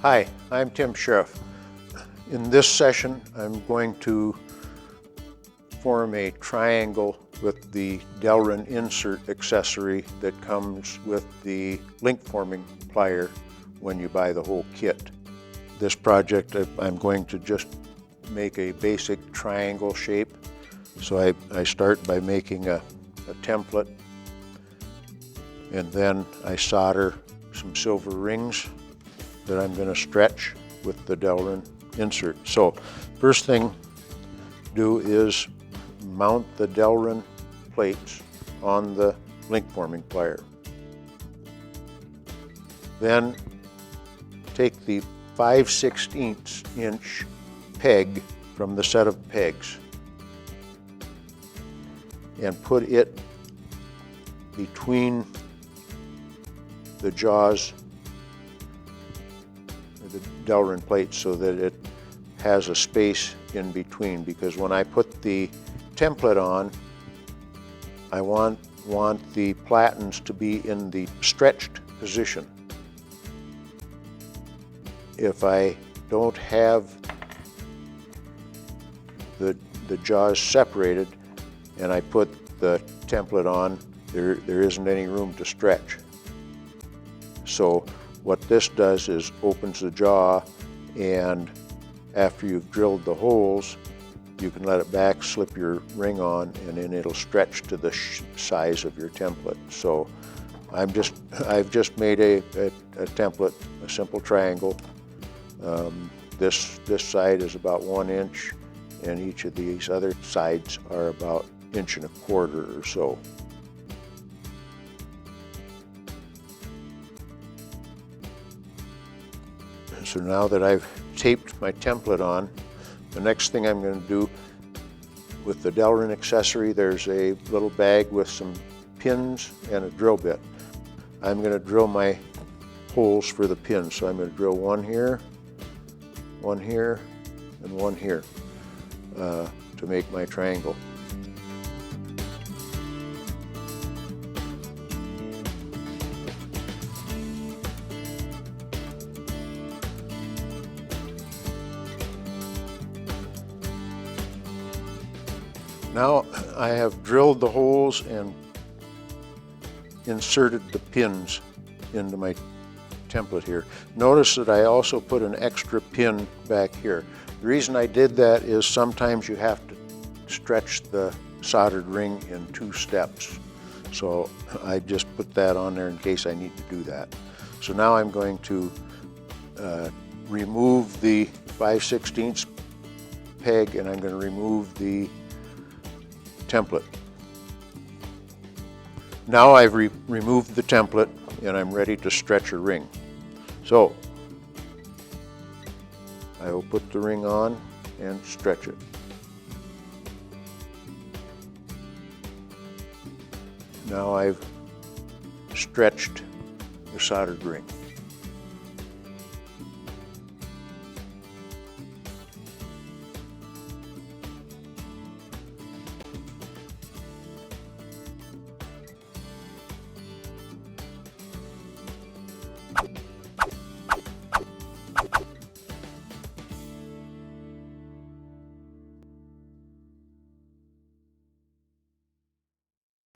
Hi, I'm Tim Sheriff. In this session, I'm going to form a triangle with the Delrin Insert accessory that comes with the link-forming plier when you buy the whole kit. This project, I'm going to just make a basic triangle shape. So I start by making a template, and then I solder some silver rings that I'm going to stretch with the Delrin Insert. So first thing to do is mount the Delrin plates on the link-forming plier. Then take the 5/16 inch peg from the set of pegs and put it between the jaws of the Delrin plate so that it has a space in between, because when I put the template on, I want the platens to be in the stretched position. If I don't have the jaws separated and I put the template on, there isn't any room to stretch. So what this does is opens the jaw, and after you've drilled the holes, you can let it back, slip your ring on, and then it'll stretch to the size of your template. So I've just made a template, a simple triangle. This side is about 1 inch, and each of these other sides are about 1.25 inches or so. So now that I've taped my template on, the next thing I'm going to do with the Delrin accessory, there's a little bag with some pins and a drill bit. I'm going to drill my holes for the pins. So I'm going to drill one here, and one here to make my triangle. Now I have drilled the holes and inserted the pins into my template here. Notice that I also put an extra pin back here. The reason I did that is sometimes you have to stretch the soldered ring in 2 steps. So I just put that on there in case I need to do that. So now I'm going to remove the 5/16 peg, and I'm going to remove the template. Now I've removed the template and I'm ready to stretch a ring. So I will put the ring on and stretch it. Now I've stretched the soldered ring.